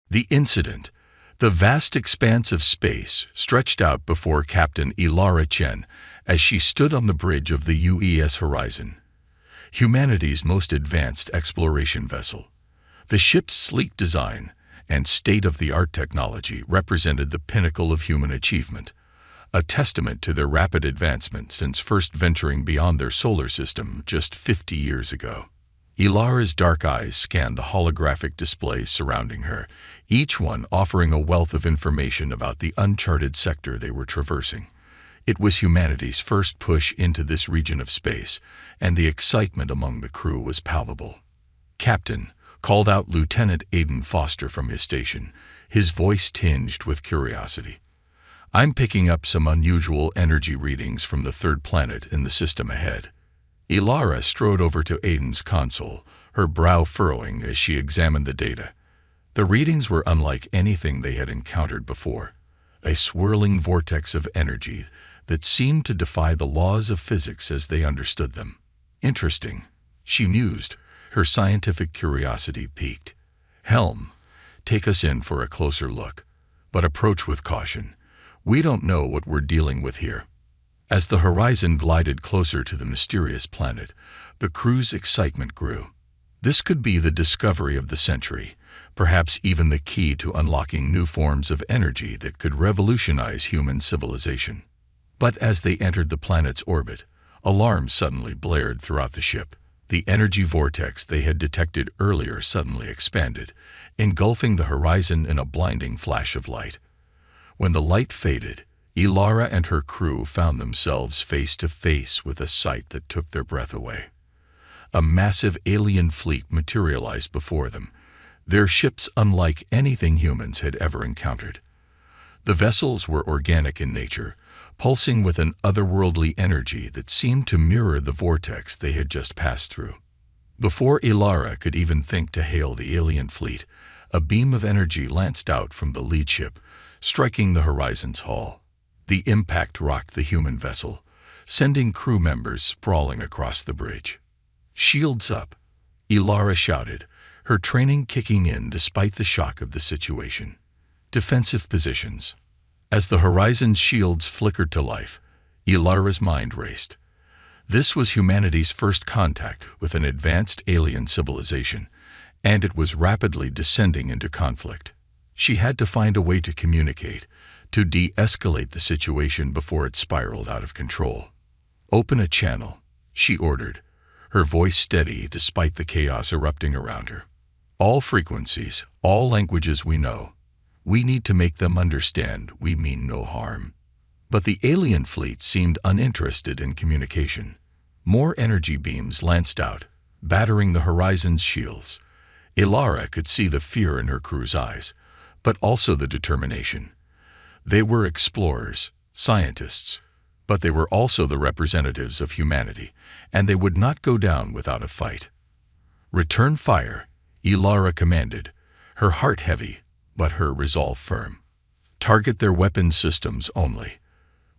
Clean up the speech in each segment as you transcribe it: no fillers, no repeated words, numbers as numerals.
The incident. The vast expanse of space stretched out before Captain Ilara Chen as she stood on the bridge of the UES Horizon, humanity's most advanced exploration vessel. The ship's sleek design and state-of-the-art technology represented the pinnacle of human achievement, a testament to their rapid advancement since first venturing beyond their solar system just 50 years ago. Ilara's dark eyes scanned the holographic displays surrounding her, each one offering a wealth of information about the uncharted sector they were traversing. It was humanity's first push into this region of space, and the excitement among the crew was palpable. "Captain," called out Lieutenant Aiden Foster from his station, his voice tinged with curiosity. "I'm picking up some unusual energy readings from the third planet in the system ahead." Ilara strode over to Aiden's console, her brow furrowing as she examined the data. The readings were unlike anything they had encountered before, a swirling vortex of energy that seemed to defy the laws of physics as they understood them. "Interesting," she mused, her scientific curiosity piqued. "Helm, take us in for a closer look, but approach with caution. We don't know what we're dealing with here." As the horizon glided closer to the mysterious planet, the crew's excitement grew. This could be the discovery of the century, perhaps even the key to unlocking new forms of energy that could revolutionize human civilization. But as they entered the planet's orbit, alarms suddenly blared throughout the ship. The energy vortex they had detected earlier suddenly expanded, engulfing the horizon in a blinding flash of light. When the light faded, Ilara and her crew found themselves face to face with a sight that took their breath away. A massive alien fleet materialized before them, their ships unlike anything humans had ever encountered. The vessels were organic in nature, pulsing with an otherworldly energy that seemed to mirror the vortex they had just passed through. Before Ilara could even think to hail the alien fleet, a beam of energy lanced out from the lead ship, striking the horizon's hull. The impact rocked the human vessel, sending crew members sprawling across the bridge. "Shields up," Ilara shouted, her training kicking in despite the shock of the situation. "Defensive positions." As the horizon's shields flickered to life, Ilara's mind raced. This was humanity's first contact with an advanced alien civilization, and it was rapidly descending into conflict. She had to find a way to communicate, to de-escalate the situation before it spiraled out of control. "Open a channel," she ordered, her voice steady despite the chaos erupting around her. "All frequencies, all languages we know. We need to make them understand we mean no harm." But the alien fleet seemed uninterested in communication. More energy beams lanced out, battering the horizon's shields. Ilara could see the fear in her crew's eyes, but also the determination. They were explorers, scientists, but they were also the representatives of humanity, and they would not go down without a fight. "Return fire," Ilara commanded, her heart heavy, but her resolve firm. "Target their weapons systems only.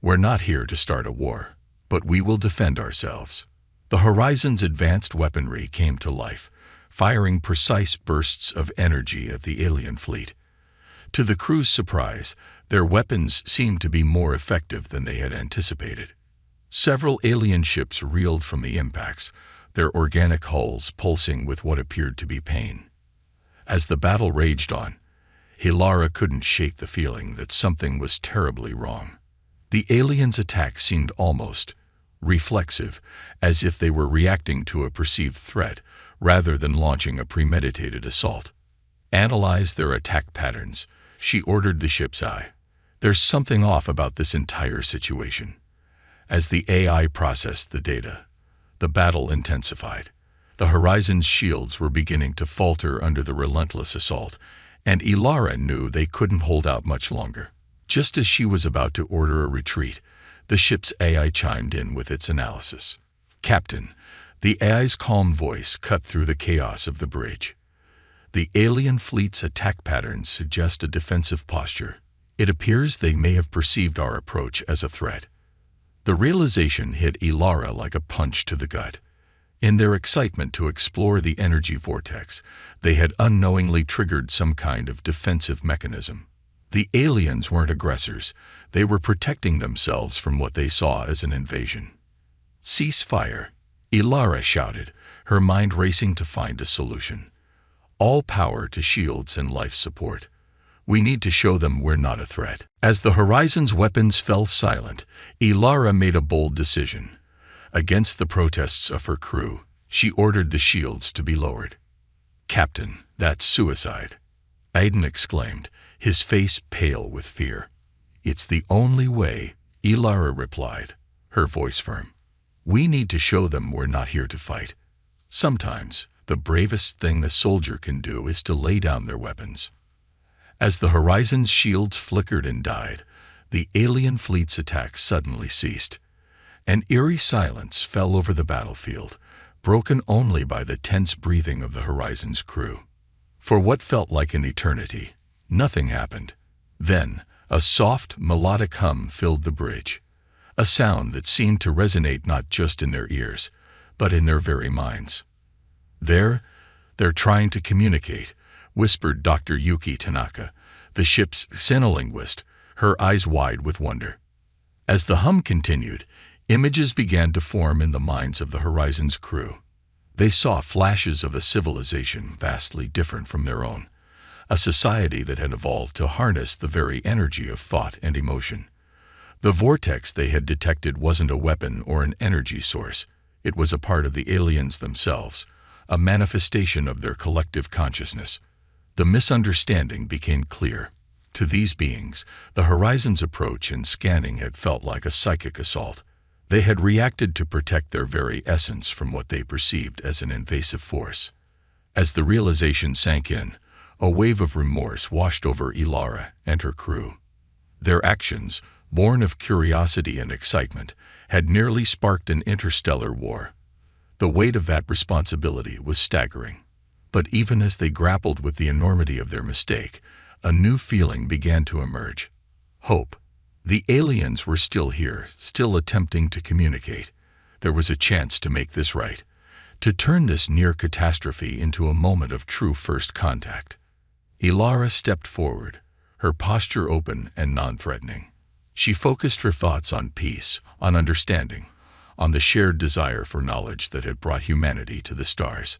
We're not here to start a war, but we will defend ourselves." The horizon's advanced weaponry came to life, firing precise bursts of energy at the alien fleet. To the crew's surprise, their weapons seemed to be more effective than they had anticipated. Several alien ships reeled from the impacts, their organic hulls pulsing with what appeared to be pain. As the battle raged on, Ilara couldn't shake the feeling that something was terribly wrong. The aliens' attack seemed almost reflexive, as if they were reacting to a perceived threat rather than launching a premeditated assault. "Analyze their attack patterns," she ordered the ship's eye. "There's something off about this entire situation." As the AI processed the data, the battle intensified. The horizon's shields were beginning to falter under the relentless assault, and Ilara knew they couldn't hold out much longer. Just as she was about to order a retreat, the ship's AI chimed in with its analysis. "Captain," the AI's calm voice cut through the chaos of the bridge. "The alien fleet's attack patterns suggest a defensive posture. It appears they may have perceived our approach as a threat." The realization hit Ilara like a punch to the gut. In their excitement to explore the energy vortex, they had unknowingly triggered some kind of defensive mechanism. The aliens weren't aggressors, they were protecting themselves from what they saw as an invasion. "Cease fire," Ilara shouted, her mind racing to find a solution. "All power to shields and life support. We need to show them we're not a threat." As the Horizon's weapons fell silent, Ilara made a bold decision. Against the protests of her crew, she ordered the shields to be lowered. "Captain, that's suicide," Aiden exclaimed, his face pale with fear. "It's the only way," Ilara replied, her voice firm. "We need to show them we're not here to fight. Sometimes, the bravest thing a soldier can do is to lay down their weapons." As the Horizon's shields flickered and died, the alien fleet's attacks suddenly ceased. An eerie silence fell over the battlefield, broken only by the tense breathing of the Horizon's crew. For what felt like an eternity, nothing happened. Then, a soft, melodic hum filled the bridge, a sound that seemed to resonate not just in their ears, but in their very minds. "They're trying to communicate," whispered Dr. Yuki Tanaka, the ship's xenolinguist, her eyes wide with wonder. As the hum continued, images began to form in the minds of the Horizon's crew. They saw flashes of a civilization vastly different from their own, a society that had evolved to harness the very energy of thought and emotion. The vortex they had detected wasn't a weapon or an energy source. It was a part of the aliens themselves, a manifestation of their collective consciousness. The misunderstanding became clear. To these beings, the Horizon's approach and scanning had felt like a psychic assault. They had reacted to protect their very essence from what they perceived as an invasive force. As the realization sank in, a wave of remorse washed over Ilara and her crew. Their actions, born of curiosity and excitement, had nearly sparked an interstellar war. The weight of that responsibility was staggering. But even as they grappled with the enormity of their mistake, a new feeling began to emerge. Hope. The aliens were still here, still attempting to communicate. There was a chance to make this right, to turn this near catastrophe into a moment of true first contact. Ilara stepped forward, her posture open and non-threatening. She focused her thoughts on peace, on understanding, on the shared desire for knowledge that had brought humanity to the stars.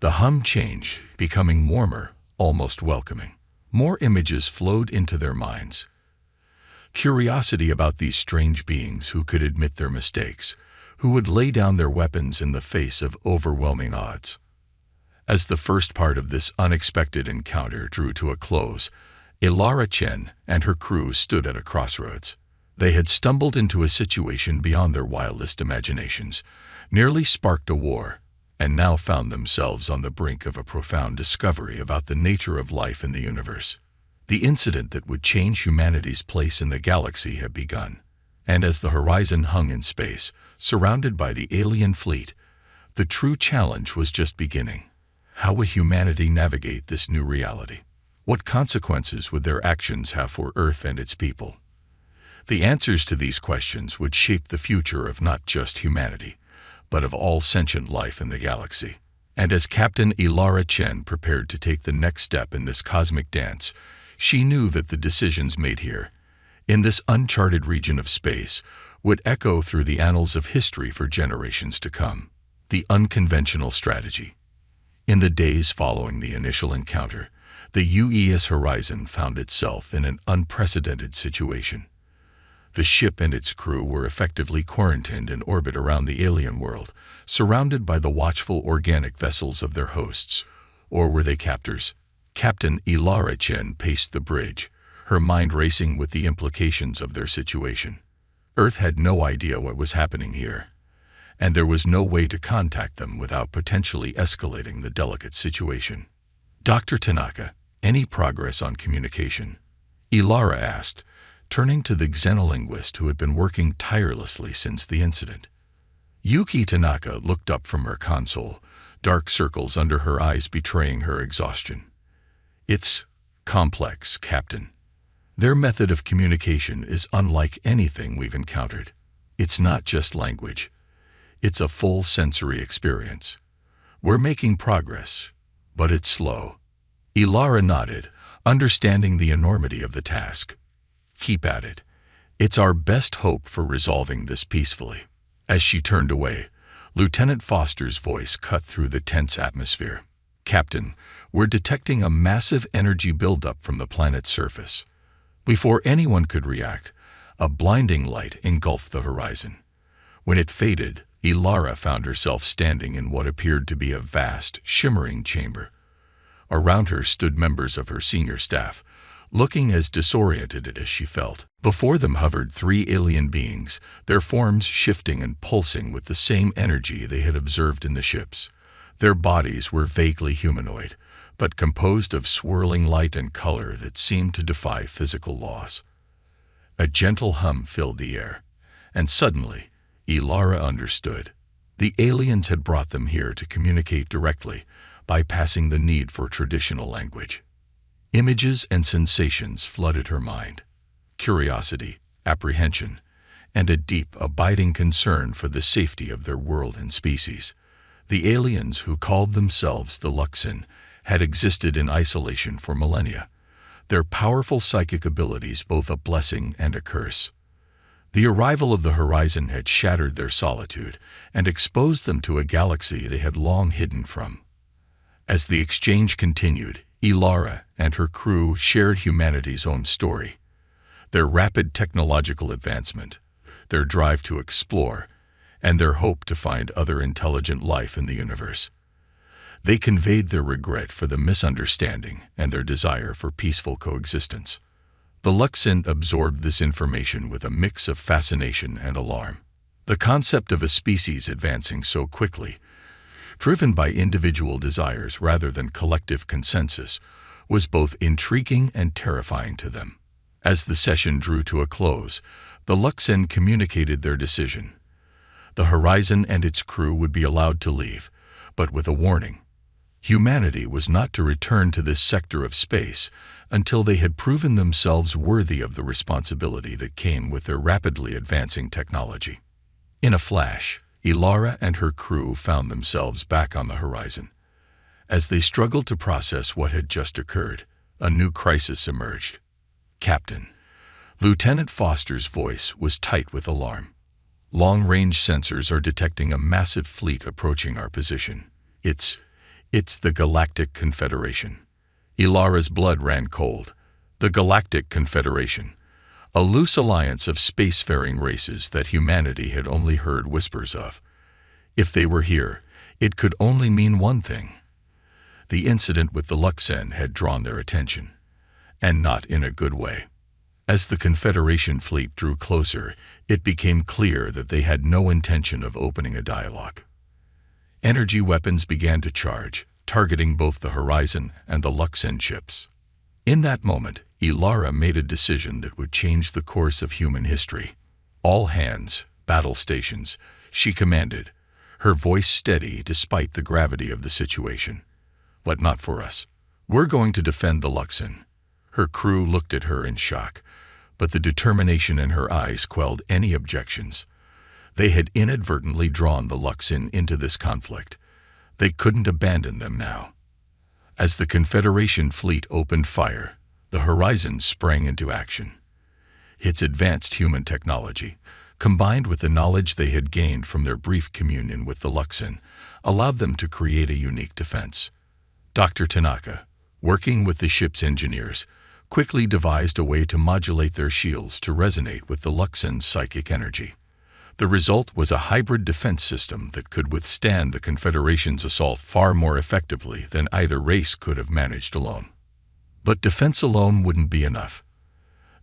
The hum changed, becoming warmer, almost welcoming. More images flowed into their minds. Curiosity about these strange beings who could admit their mistakes, who would lay down their weapons in the face of overwhelming odds. As the first part of this unexpected encounter drew to a close, Ilara Chen and her crew stood at a crossroads. They had stumbled into a situation beyond their wildest imaginations, nearly sparked a war, and now found themselves on the brink of a profound discovery about the nature of life in the universe. The incident that would change humanity's place in the galaxy had begun, and as the Horizon hung in space, surrounded by the alien fleet, the true challenge was just beginning. How would humanity navigate this new reality? What consequences would their actions have for Earth and its people? The answers to these questions would shape the future of not just humanity, but of all sentient life in the galaxy. And as Captain Ilara Chen prepared to take the next step in this cosmic dance, she knew that the decisions made here, in this uncharted region of space, would echo through the annals of history for generations to come. The unconventional strategy. In the days following the initial encounter, the UES Horizon found itself in an unprecedented situation. The ship and its crew were effectively quarantined in orbit around the alien world, surrounded by the watchful organic vessels of their hosts. Or were they captors? Captain Ilara Chen paced the bridge, her mind racing with the implications of their situation. Earth had no idea what was happening here, and there was no way to contact them without potentially escalating the delicate situation. "Dr. Tanaka, any progress on communication?" Ilara asked, turning to the xenolinguist who had been working tirelessly since the incident. Yuki Tanaka looked up from her console, dark circles under her eyes betraying her exhaustion. "It's complex, Captain. Their method of communication is unlike anything we've encountered. It's not just language. It's a full sensory experience. We're making progress, but it's slow. Ilara nodded, understanding the enormity of the task. Keep at it. It's our best hope for resolving this peacefully. As she turned away, Lieutenant Foster's voice cut through the tense atmosphere. Captain, we're detecting a massive energy buildup from the planet's surface. Before anyone could react, a blinding light engulfed the horizon. When it faded, Ilara found herself standing in what appeared to be a vast, shimmering chamber. Around her stood members of her senior staff, looking as disoriented as she felt. Before them hovered three alien beings, their forms shifting and pulsing with the same energy they had observed in the ships. Their bodies were vaguely humanoid, but composed of swirling light and color that seemed to defy physical laws. A gentle hum filled the air, and suddenly, Ilara understood. The aliens had brought them here to communicate directly, bypassing the need for traditional language. Images and sensations flooded her mind. Curiosity, apprehension, and a deep, abiding concern for the safety of their world and species. The aliens, who called themselves the Luxin, had existed in isolation for millennia, their powerful psychic abilities both a blessing and a curse. The arrival of the Horizon had shattered their solitude and exposed them to a galaxy they had long hidden from. As the exchange continued, Ilara and her crew shared humanity's own story. Their rapid technological advancement, their drive to explore, and their hope to find other intelligent life in the universe. They conveyed their regret for the misunderstanding and their desire for peaceful coexistence. The Luxin absorbed this information with a mix of fascination and alarm. The concept of a species advancing so quickly, driven by individual desires rather than collective consensus, was both intriguing and terrifying to them. As the session drew to a close, the Luxin communicated their decision. The Horizon and its crew would be allowed to leave, but with a warning. Humanity was not to return to this sector of space until they had proven themselves worthy of the responsibility that came with their rapidly advancing technology. In a flash, Ilara and her crew found themselves back on the Horizon. As they struggled to process what had just occurred, a new crisis emerged. Captain. Lieutenant Foster's voice was tight with alarm. Long-range sensors are detecting a massive fleet approaching our position. It's the Galactic Confederation. Ilara's blood ran cold. The Galactic Confederation, a loose alliance of spacefaring races that humanity had only heard whispers of. If they were here, it could only mean one thing. The incident with the Luxin had drawn their attention, and not in a good way. As the Confederation fleet drew closer, it became clear that they had no intention of opening a dialogue. Energy weapons began to charge, targeting both the Horizon and the Luxin ships. In that moment, Ilara made a decision that would change the course of human history. All hands, battle stations, she commanded, her voice steady despite the gravity of the situation. But not for us. We're going to defend the Luxin. Her crew looked at her in shock, but the determination in her eyes quelled any objections. They had inadvertently drawn the Luxin into this conflict. They couldn't abandon them now. As the Confederation fleet opened fire, the Horizon sprang into action. Its advanced human technology, combined with the knowledge they had gained from their brief communion with the Luxin, allowed them to create a unique defense. Dr. Tanaka, working with the ship's engineers, quickly devised a way to modulate their shields to resonate with the Luxin's psychic energy. The result was a hybrid defense system that could withstand the Confederation's assault far more effectively than either race could have managed alone. But defense alone wouldn't be enough.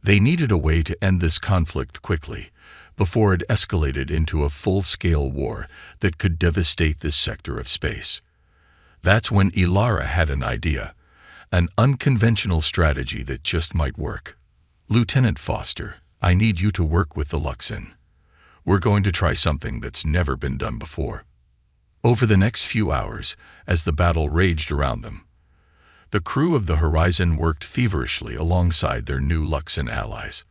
They needed a way to end this conflict quickly, before it escalated into a full-scale war that could devastate this sector of space. That's when Ilara had an idea, an unconventional strategy that just might work. Lieutenant Foster, I need you to work with the Luxin. We're going to try something that's never been done before. Over the next few hours, as the battle raged around them, the crew of the Horizon worked feverishly alongside their new Luxin allies.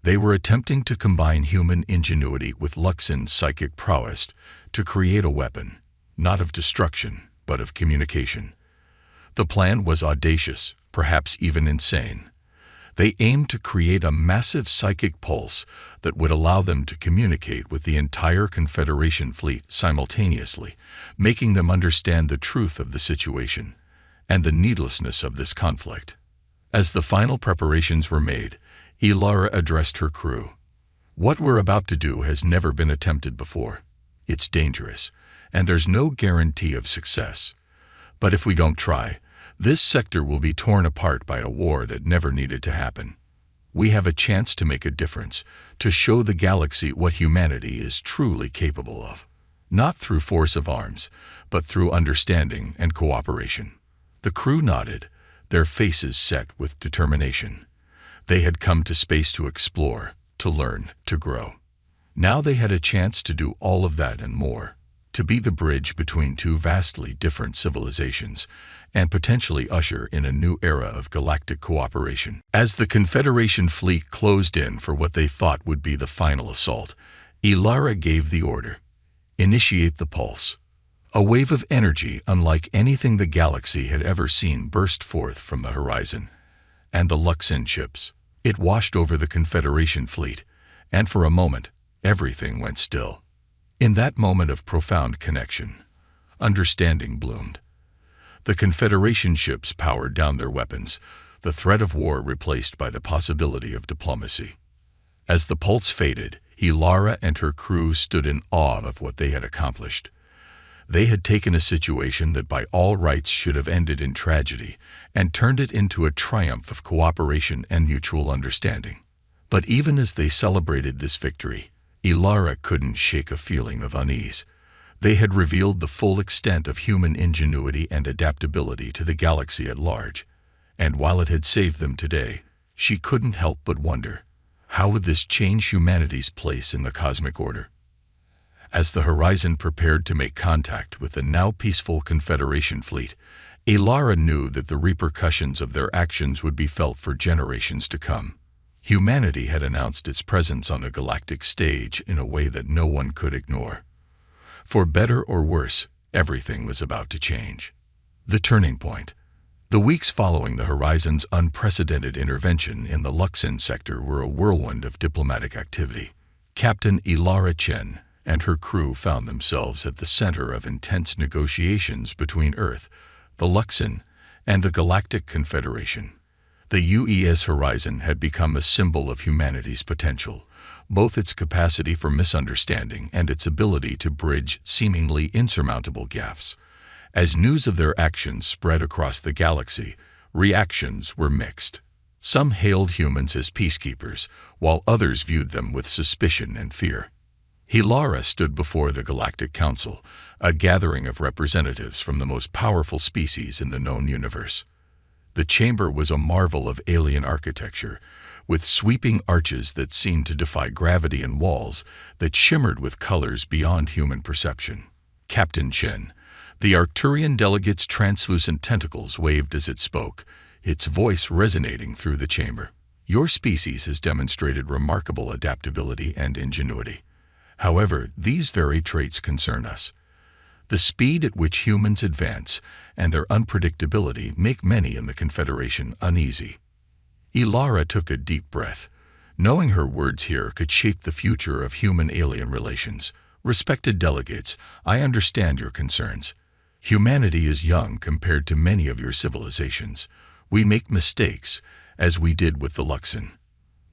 They were attempting to combine human ingenuity with Luxon's psychic prowess to create a weapon, not of destruction, but of communication. The plan was audacious, perhaps even insane. They aimed to create a massive psychic pulse that would allow them to communicate with the entire Confederation fleet simultaneously, making them understand the truth of the situation and the needlessness of this conflict. As the final preparations were made, Ilara addressed her crew. "What we're about to do has never been attempted before. It's dangerous, and there's no guarantee of success. But if we don't try, this sector will be torn apart by a war that never needed to happen. We have a chance to make a difference, to show the galaxy what humanity is truly capable of. Not through force of arms, but through understanding and cooperation." The crew nodded, their faces set with determination. They had come to space to explore, to learn, to grow. Now they had a chance to do all of that and more, to be the bridge between two vastly different civilizations, and potentially usher in a new era of galactic cooperation. As the Confederation fleet closed in for what they thought would be the final assault, Ilara gave the order: "Initiate the pulse." A wave of energy unlike anything the galaxy had ever seen burst forth from the horizon, and the Luxon ships. It washed over the Confederation fleet, and for a moment, everything went still. In that moment of profound connection, understanding bloomed. The Confederation ships powered down their weapons, the threat of war replaced by the possibility of diplomacy. As the pulse faded, Ilara and her crew stood in awe of what they had accomplished. They had taken a situation that by all rights should have ended in tragedy and turned it into a triumph of cooperation and mutual understanding. But even as they celebrated this victory, Ilara couldn't shake a feeling of unease. They had revealed the full extent of human ingenuity and adaptability to the galaxy at large, and while it had saved them today, she couldn't help but wonder, how would this change humanity's place in the cosmic order? As the horizon prepared to make contact with the now peaceful Confederation fleet, Ilara knew that the repercussions of their actions would be felt for generations to come. Humanity had announced its presence on the galactic stage in a way that no one could ignore. For better or worse, everything was about to change. The turning point. The weeks following the horizon's unprecedented intervention in the Luxon sector were a whirlwind of diplomatic activity. Captain Ilara Chen and her crew found themselves at the center of intense negotiations between Earth, the Luxon, and the Galactic Confederation. The UES horizon had become a symbol of humanity's potential, both its capacity for misunderstanding and its ability to bridge seemingly insurmountable gaps. As news of their actions spread across the galaxy, reactions were mixed. Some hailed humans as peacekeepers, while others viewed them with suspicion and fear. Ilara stood before the Galactic Council, a gathering of representatives from the most powerful species in the known universe. The chamber was a marvel of alien architecture, with sweeping arches that seemed to defy gravity and walls that shimmered with colors beyond human perception. Captain Chen, the Arcturian delegate's translucent tentacles waved as it spoke, its voice resonating through the chamber. "Your species has demonstrated remarkable adaptability and ingenuity. However, these very traits concern us. The speed at which humans advance and their unpredictability make many in the Confederation uneasy." Ilara took a deep breath, knowing her words here could shape the future of human-alien relations. "Respected delegates, I understand your concerns. Humanity is young compared to many of your civilizations. We make mistakes, as we did with the Luxon.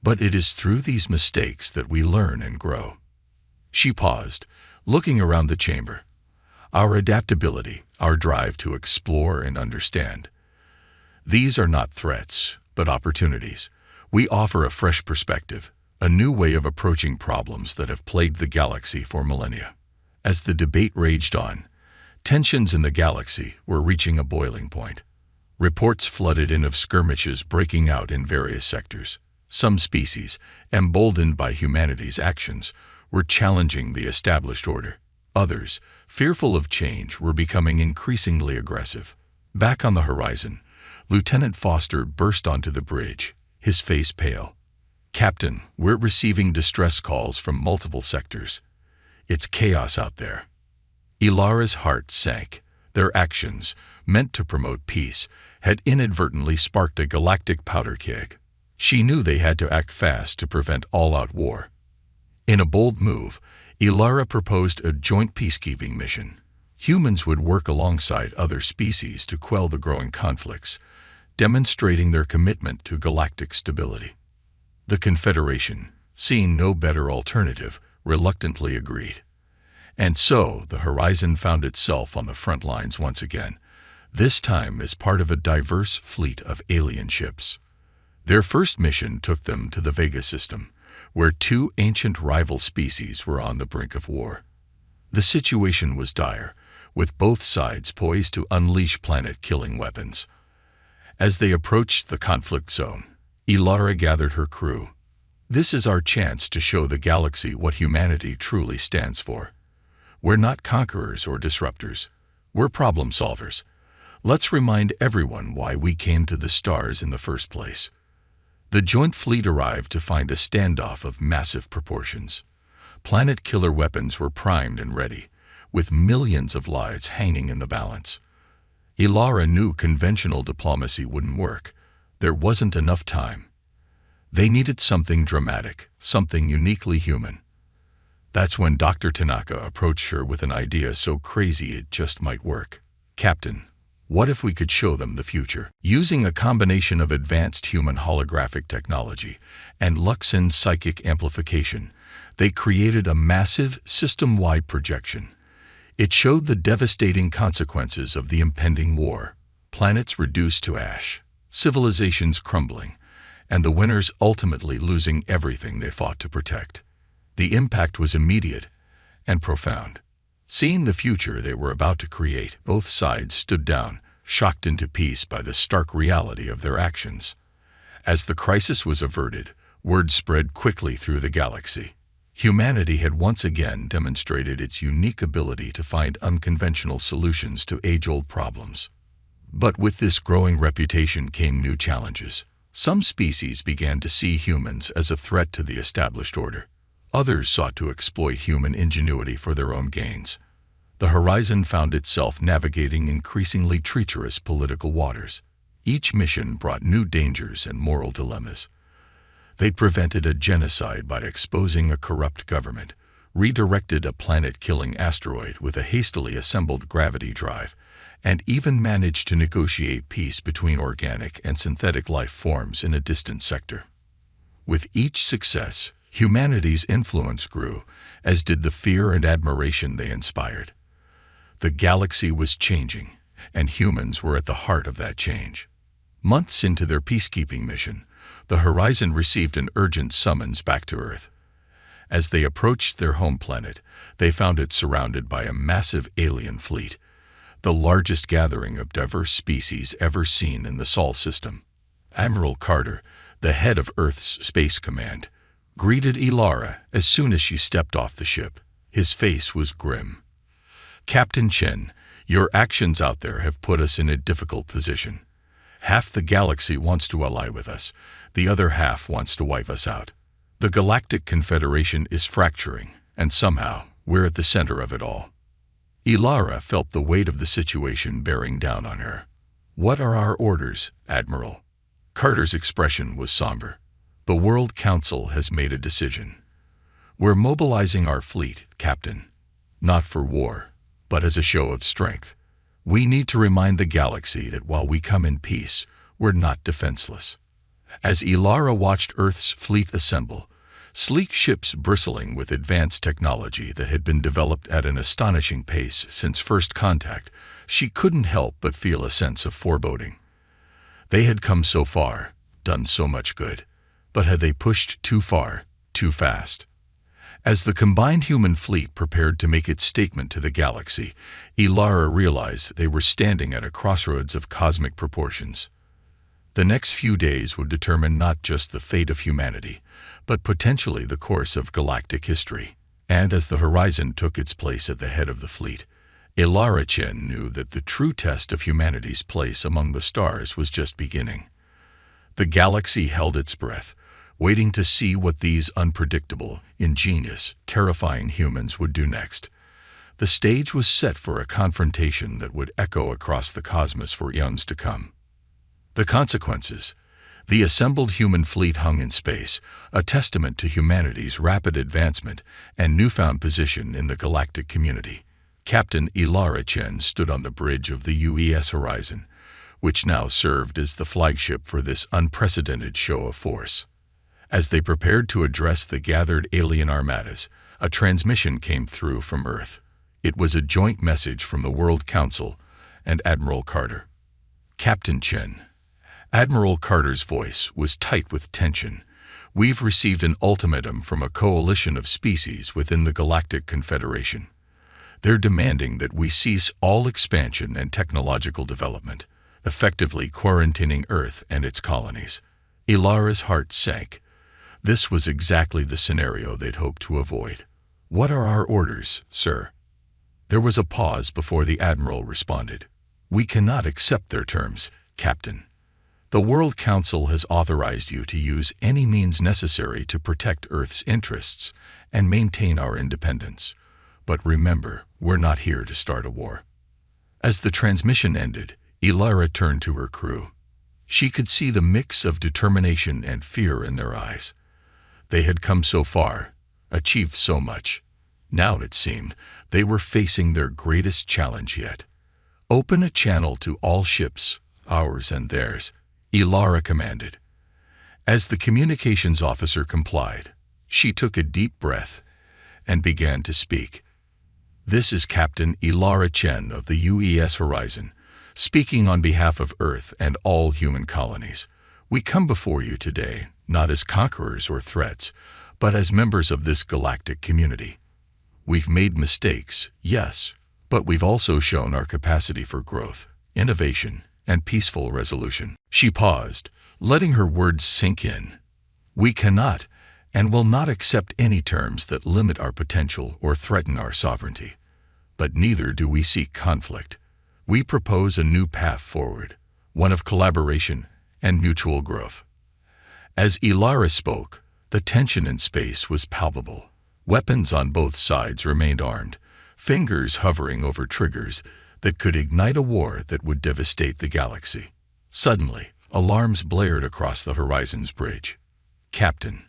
But it is through these mistakes that we learn and grow." She paused, looking around the chamber. "Our adaptability, our drive to explore and understand. These are not threats, but opportunities. We offer a fresh perspective, a new way of approaching problems that have plagued the galaxy for millennia." As the debate raged on, tensions in the galaxy were reaching a boiling point. Reports flooded in of skirmishes breaking out in various sectors. Some species, emboldened by humanity's actions, were challenging the established order. Others, fearful of change, were becoming increasingly aggressive. Back on the horizon, Lieutenant Foster burst onto the bridge, his face pale. "Captain, we're receiving distress calls from multiple sectors. It's chaos out there." Ilara's heart sank. Their actions, meant to promote peace, had inadvertently sparked a galactic powder keg. She knew they had to act fast to prevent all-out war. In a bold move, Ilara proposed a joint peacekeeping mission. Humans would work alongside other species to quell the growing conflicts, demonstrating their commitment to galactic stability. The Confederation, seeing no better alternative, reluctantly agreed. And so the Horizon found itself on the front lines once again, this time as part of a diverse fleet of alien ships. Their first mission took them to the Vega system, where two ancient rival species were on the brink of war. The situation was dire, with both sides poised to unleash planet-killing weapons. As they approached the conflict zone, Ilara gathered her crew. "This is our chance to show the galaxy what humanity truly stands for. We're not conquerors or disruptors. We're problem solvers. Let's remind everyone why we came to the stars in the first place." The joint fleet arrived to find a standoff of massive proportions. Planet-killer weapons were primed and ready, with millions of lives hanging in the balance. Ilara knew conventional diplomacy wouldn't work. There wasn't enough time. They needed something dramatic, something uniquely human. That's when Dr. Tanaka approached her with an idea so crazy it just might work. "Captain, what if we could show them the future?" Using a combination of advanced human holographic technology and Luxon's psychic amplification, they created a massive, system-wide projection. It showed the devastating consequences of the impending war, planets reduced to ash, civilizations crumbling, and the winners ultimately losing everything they fought to protect. The impact was immediate and profound. Seeing the future they were about to create, both sides stood down, shocked into peace by the stark reality of their actions. As the crisis was averted, word spread quickly through the galaxy. Humanity had once again demonstrated its unique ability to find unconventional solutions to age-old problems. But with this growing reputation came new challenges. Some species began to see humans as a threat to the established order. Others sought to exploit human ingenuity for their own gains. The Horizon found itself navigating increasingly treacherous political waters. Each mission brought new dangers and moral dilemmas. They prevented a genocide by exposing a corrupt government, redirected a planet-killing asteroid with a hastily assembled gravity drive, and even managed to negotiate peace between organic and synthetic life forms in a distant sector. With each success, humanity's influence grew, as did the fear and admiration they inspired. The galaxy was changing, and humans were at the heart of that change. Months into their peacekeeping mission, the Horizon received an urgent summons back to Earth. As they approached their home planet, they found it surrounded by a massive alien fleet, the largest gathering of diverse species ever seen in the Sol system. Admiral Carter, the head of Earth's Space Command, greeted Ilara as soon as she stepped off the ship. His face was grim. "Captain Chen, your actions out there have put us in a difficult position. Half the galaxy wants to ally with us, the other half wants to wipe us out. The Galactic Confederation is fracturing, and somehow we're at the center of it all." Ilara felt the weight of the situation bearing down on her. "What are our orders, Admiral?" Carter's expression was somber. "The World Council has made a decision. We're mobilizing our fleet, Captain, not for war, but as a show of strength. We need to remind the galaxy that while we come in peace, we're not defenseless." As Ilara watched Earth's fleet assemble, sleek ships bristling with advanced technology that had been developed at an astonishing pace since first contact, she couldn't help but feel a sense of foreboding. They had come so far, done so much good, but had they pushed too far, too fast? As the combined human fleet prepared to make its statement to the galaxy, Ilara realized they were standing at a crossroads of cosmic proportions. The next few days would determine not just the fate of humanity, but potentially the course of galactic history. And as the Horizon took its place at the head of the fleet, Ilara Chen knew that the true test of humanity's place among the stars was just beginning. The galaxy held its breath, waiting to see what these unpredictable, ingenious, terrifying humans would do next. The stage was set for a confrontation that would echo across the cosmos for eons to come. The consequences. The assembled human fleet hung in space, a testament to humanity's rapid advancement and newfound position in the galactic community. Captain Ilara Chen stood on the bridge of the UES Horizon, which now served as the flagship for this unprecedented show of force. As they prepared to address the gathered alien armadas, a transmission came through from Earth. It was a joint message from the World Council and Admiral Carter. Captain Chen. Admiral Carter's voice was tight with tension. We've received an ultimatum from a coalition of species within the Galactic Confederation. They're demanding that we cease all expansion and technological development, effectively quarantining Earth and its colonies. Ilara's heart sank. This was exactly the scenario they'd hoped to avoid. What are our orders, sir? There was a pause before the Admiral responded. We cannot accept their terms, Captain. The World Council has authorized you to use any means necessary to protect Earth's interests and maintain our independence. But remember, we're not here to start a war. As the transmission ended, Ilara turned to her crew. She could see the mix of determination and fear in their eyes. They had come so far, achieved so much. Now, it seemed, they were facing their greatest challenge yet. Open a channel to all ships, ours and theirs, Ilara commanded. As the communications officer complied, she took a deep breath and began to speak. This is Captain Ilara Chen of the UES Horizon, speaking on behalf of Earth and all human colonies. We come before you today, not as conquerors or threats, but as members of this galactic community. We've made mistakes, yes, but we've also shown our capacity for growth, innovation, and peaceful resolution. She paused, letting her words sink in. We cannot and will not accept any terms that limit our potential or threaten our sovereignty. But neither do we seek conflict. We propose a new path forward, one of collaboration and mutual growth. As Ilara spoke, the tension in space was palpable. Weapons on both sides remained armed, fingers hovering over triggers that could ignite a war that would devastate the galaxy. Suddenly, alarms blared across the horizon's bridge. Captain.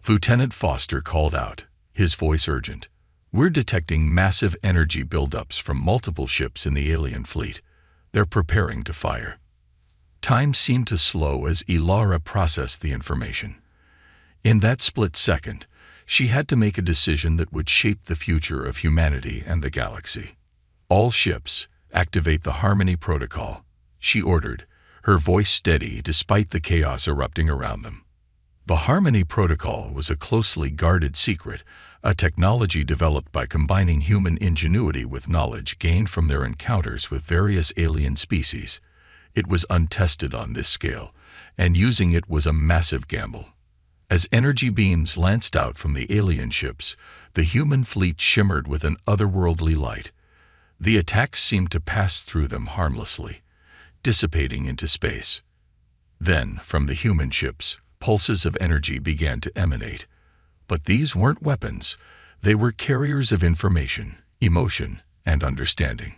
Lieutenant Foster called out, his voice urgent. We're detecting massive energy buildups from multiple ships in the alien fleet. They're preparing to fire. Time seemed to slow as Ilara processed the information. In that split second, she had to make a decision that would shape the future of humanity and the galaxy. All ships, activate the Harmony Protocol, she ordered, her voice steady despite the chaos erupting around them. The Harmony Protocol was a closely guarded secret, a technology developed by combining human ingenuity with knowledge gained from their encounters with various alien species. It was untested on this scale, and using it was a massive gamble. As energy beams lanced out from the alien ships, the human fleet shimmered with an otherworldly light. The attacks seemed to pass through them harmlessly, dissipating into space. Then, from the human ships, pulses of energy began to emanate. But these weren't weapons. They were carriers of information, emotion, and understanding.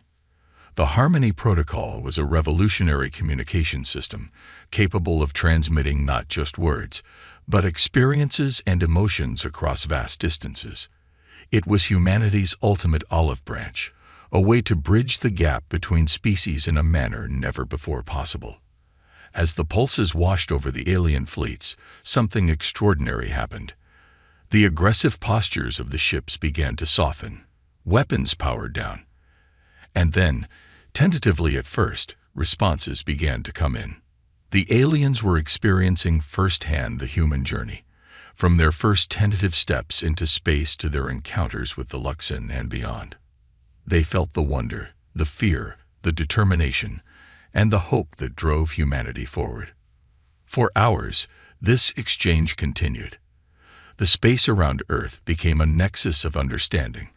The Harmony Protocol was a revolutionary communication system capable of transmitting not just words, but experiences and emotions across vast distances. It was humanity's ultimate olive branch, a way to bridge the gap between species in a manner never before possible. As the pulses washed over the alien fleets, something extraordinary happened. The aggressive postures of the ships began to soften, weapons powered down. And then, tentatively at first, responses began to come in. The aliens were experiencing firsthand the human journey, from their first tentative steps into space to their encounters with the Luxon and beyond. They felt the wonder, the fear, the determination, and the hope that drove humanity forward. For hours, this exchange continued. The space around Earth became a nexus of understanding,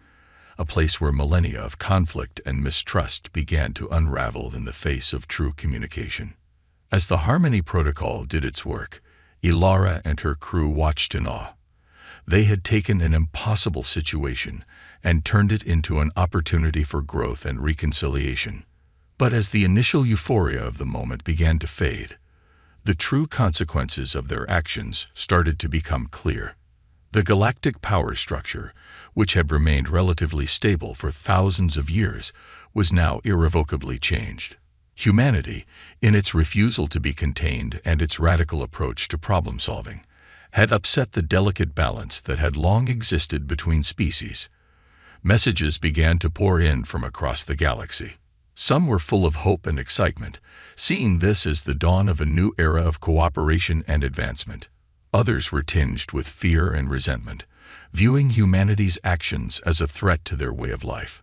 a place where millennia of conflict and mistrust began to unravel in the face of true communication. As the Harmony Protocol did its work, Ilara and her crew watched in awe. They had taken an impossible situation and turned it into an opportunity for growth and reconciliation. But as the initial euphoria of the moment began to fade, the true consequences of their actions started to become clear. The galactic power structure, which had remained relatively stable for thousands of years, was now irrevocably changed. Humanity, in its refusal to be contained and its radical approach to problem-solving, had upset the delicate balance that had long existed between species. Messages began to pour in from across the galaxy. Some were full of hope and excitement, seeing this as the dawn of a new era of cooperation and advancement. Others were tinged with fear and resentment, viewing humanity's actions as a threat to their way of life.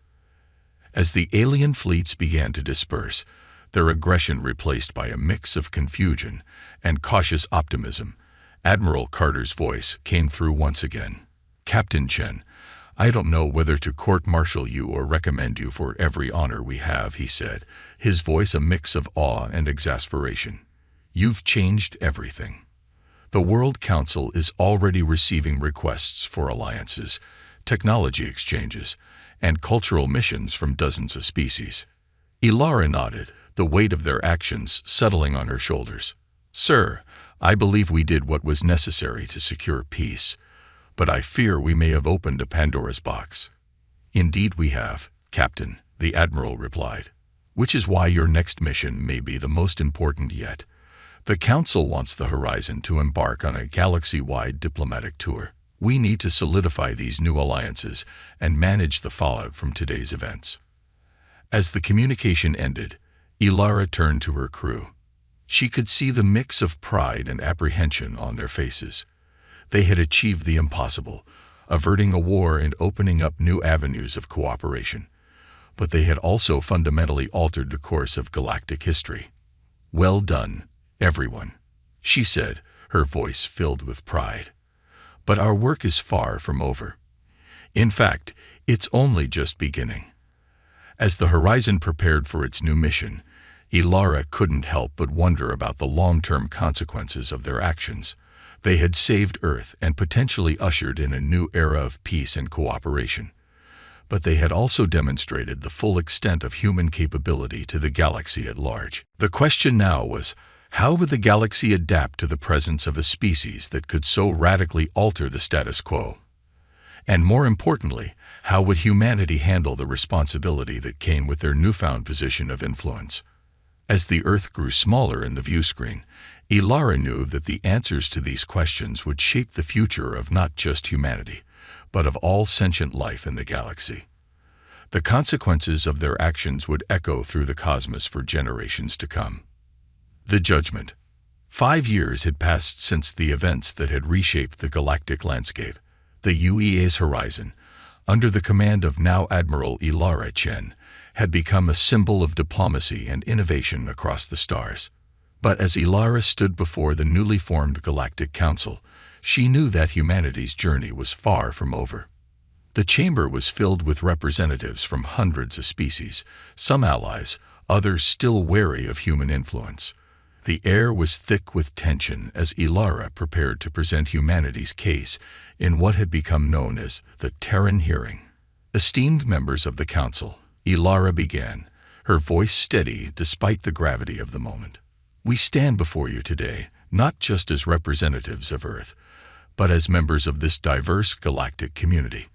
As the alien fleets began to disperse, their aggression replaced by a mix of confusion and cautious optimism, Admiral Carter's voice came through once again. "Captain Chen, I don't know whether to court-martial you or recommend you for every honor we have," he said, his voice a mix of awe and exasperation. "You've changed everything. The World Council is already receiving requests for alliances, technology exchanges, and cultural missions from dozens of species." Ilara nodded, the weight of their actions settling on her shoulders. "Sir, I believe we did what was necessary to secure peace, but I fear we may have opened a Pandora's box." "Indeed we have, Captain," the Admiral replied, "which is why your next mission may be the most important yet. The Council wants the Horizon to embark on a galaxy-wide diplomatic tour. We need to solidify these new alliances and manage the fallout from today's events." As the communication ended, Ilara turned to her crew. She could see the mix of pride and apprehension on their faces. They had achieved the impossible, averting a war and opening up new avenues of cooperation. But they had also fundamentally altered the course of galactic history. "Well done, everyone," she said, her voice filled with pride. "But our work is far from over. In fact, it's only just beginning." As the Horizon prepared for its new mission, Ilara couldn't help but wonder about the long-term consequences of their actions. They had saved Earth and potentially ushered in a new era of peace and cooperation. But they had also demonstrated the full extent of human capability to the galaxy at large. The question now was, how would the galaxy adapt to the presence of a species that could so radically alter the status quo? And more importantly, how would humanity handle the responsibility that came with their newfound position of influence? As the Earth grew smaller in the view screen, Ilara knew that the answers to these questions would shape the future of not just humanity, but of all sentient life in the galaxy. The consequences of their actions would echo through the cosmos for generations to come. The Judgment. 5 years had passed since the events that had reshaped the galactic landscape. The UEA's Horizon, under the command of now Admiral Ilara Chen, had become a symbol of diplomacy and innovation across the stars. But as Ilara stood before the newly formed Galactic Council, she knew that humanity's journey was far from over. The chamber was filled with representatives from hundreds of species, some allies, others still wary of human influence. The air was thick with tension as Ilara prepared to present humanity's case in what had become known as the Terran hearing. "Esteemed members of the Council," Ilara began, her voice steady despite the gravity of the moment. "We stand before you today, not just as representatives of Earth, but as members of this diverse galactic community.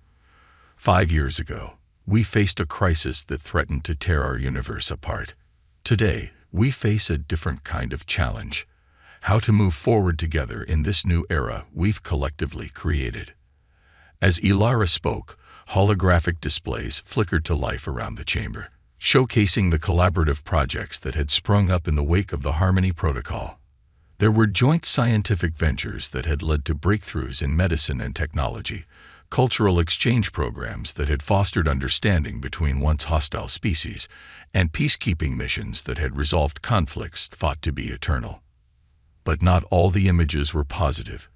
5 years ago, we faced a crisis that threatened to tear our universe apart. Today, we face a different kind of challenge: how to move forward together in this new era we've collectively created." As Ilara spoke, holographic displays flickered to life around the chamber, showcasing the collaborative projects that had sprung up in the wake of the Harmony Protocol. There were joint scientific ventures that had led to breakthroughs in medicine and technology, cultural exchange programs that had fostered understanding between once hostile species, and peacekeeping missions that had resolved conflicts thought to be eternal. But not all the images were positive.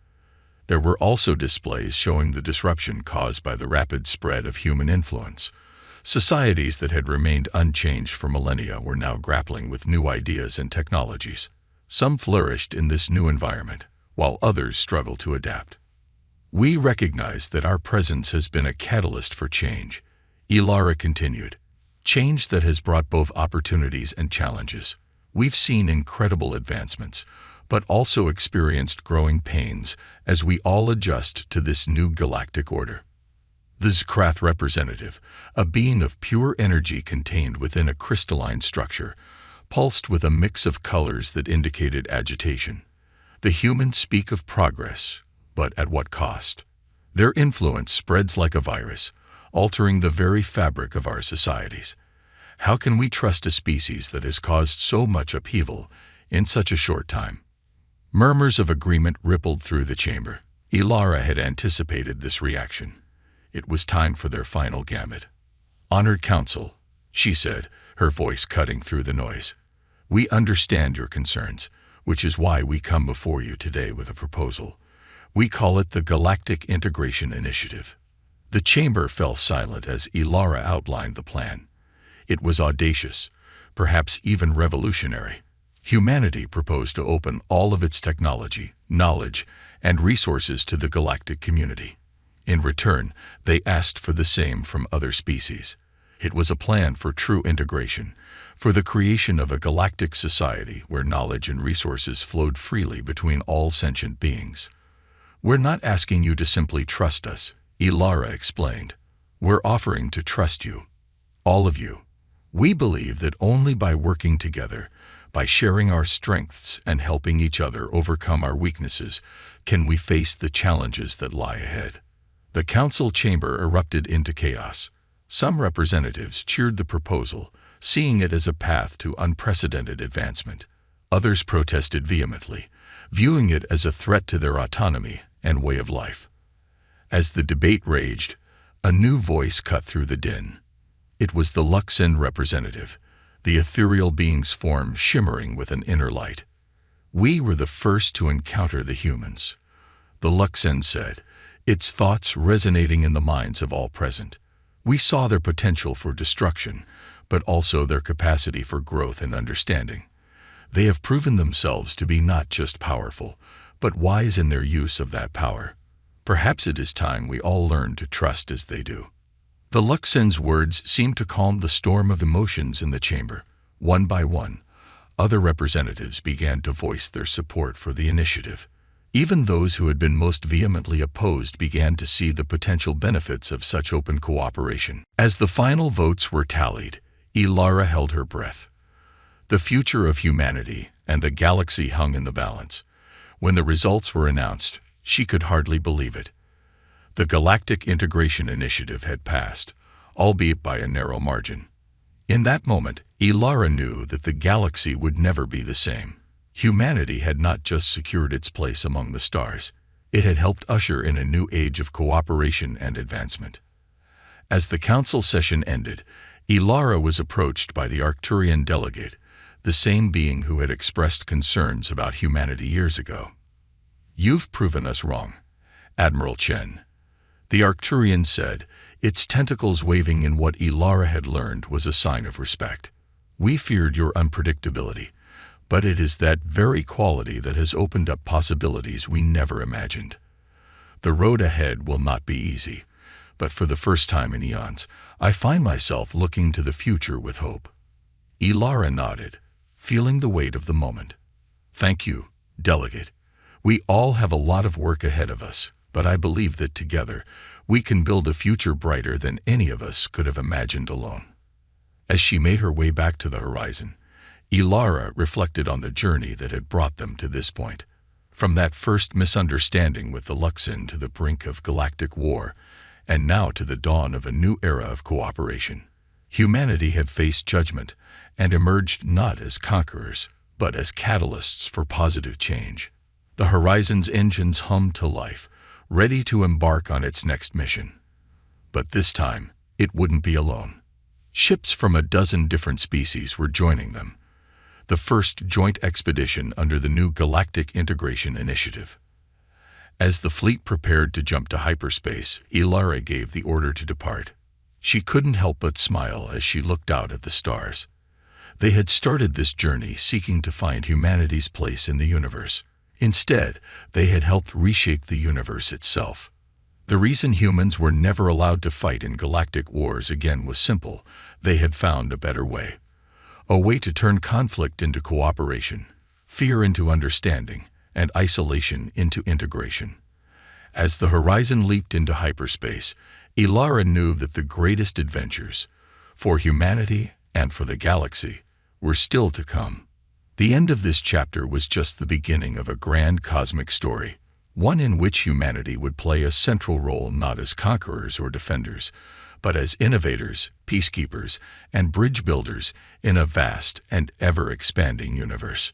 There were also displays showing the disruption caused by the rapid spread of human influence. Societies that had remained unchanged for millennia were now grappling with new ideas and technologies. Some flourished in this new environment, while others struggle to adapt. We recognize that our presence has been a catalyst for change, Ilara continued. Change that has brought both opportunities and challenges. We've seen incredible advancements, but also experienced growing pains as we all adjust to this new galactic order. The Zkrath representative, a being of pure energy contained within a crystalline structure, pulsed with a mix of colors that indicated agitation. The humans speak of progress, but at what cost? Their influence spreads like a virus, altering the very fabric of our societies. How can we trust a species that has caused so much upheaval in such a short time? Murmurs of agreement rippled through the chamber. Ilara had anticipated this reaction. It was time for their final gamut. "Honored Council," she said, her voice cutting through the noise. "We understand your concerns, which is why we come before you today with a proposal. We call it the Galactic Integration Initiative." The chamber fell silent as Ilara outlined the plan. It was audacious, perhaps even revolutionary. Humanity proposed to open all of its technology, knowledge, and resources to the galactic community. In return, they asked for the same from other species. It was a plan for true integration, for the creation of a galactic society where knowledge and resources flowed freely between all sentient beings. "We're not asking you to simply trust us," Ilara explained. "We're offering to trust you. All of you. We believe that only by working together, by sharing our strengths and helping each other overcome our weaknesses, can we face the challenges that lie ahead." The council chamber erupted into chaos. Some representatives cheered the proposal, seeing it as a path to unprecedented advancement. Others protested vehemently, viewing it as a threat to their autonomy and way of life. As the debate raged, a new voice cut through the din. It was the Luxen representative, the ethereal being's form shimmering with an inner light. "We were the first to encounter the humans," the Luxen said, its thoughts resonating in the minds of all present. "We saw their potential for destruction, but also their capacity for growth and understanding. They have proven themselves to be not just powerful, but wise in their use of that power. Perhaps it is time we all learn to trust as they do." The Luxen's words seemed to calm the storm of emotions in the chamber. One by one, other representatives began to voice their support for the initiative. Even those who had been most vehemently opposed began to see the potential benefits of such open cooperation. As the final votes were tallied, Ilara held her breath. The future of humanity and the galaxy hung in the balance. When the results were announced, she could hardly believe it. The Galactic Integration Initiative had passed, albeit by a narrow margin. In that moment, Ilara knew that the galaxy would never be the same. Humanity had not just secured its place among the stars, it had helped usher in a new age of cooperation and advancement. As the council session ended, Ilara was approached by the Arcturian delegate, the same being who had expressed concerns about humanity years ago. "You've proven us wrong, Admiral Chen," the Arcturian said, its tentacles waving in what Ilara had learned was a sign of respect. "We feared your unpredictability, but it is that very quality that has opened up possibilities we never imagined. The road ahead will not be easy, but for the first time in eons, I find myself looking to the future with hope." Ilara nodded, feeling the weight of the moment. "Thank you, Delegate. We all have a lot of work ahead of us, but I believe that together we can build a future brighter than any of us could have imagined alone." As she made her way back to the horizon, Ilara reflected on the journey that had brought them to this point. From that first misunderstanding with the Luxen to the brink of galactic war, and now to the dawn of a new era of cooperation. Humanity had faced judgment and emerged not as conquerors, but as catalysts for positive change. The Horizon's engines hummed to life, ready to embark on its next mission. But this time, it wouldn't be alone. Ships from a dozen different species were joining them. The first joint expedition under the new Galactic Integration Initiative. As the fleet prepared to jump to hyperspace, Ilara gave the order to depart. She couldn't help but smile as she looked out at the stars. They had started this journey seeking to find humanity's place in the universe, Instead, they had helped reshape the universe itself. The reason humans were never allowed to fight in galactic wars again was simple. They had found a better way. A way to turn conflict into cooperation, fear into understanding, and isolation into integration. As the horizon leaped into hyperspace, Ilara knew that the greatest adventures, for humanity and for the galaxy, were still to come. The end of this chapter was just the beginning of a grand cosmic story, one in which humanity would play a central role not as conquerors or defenders, but as innovators, peacekeepers, and bridge builders in a vast and ever-expanding universe.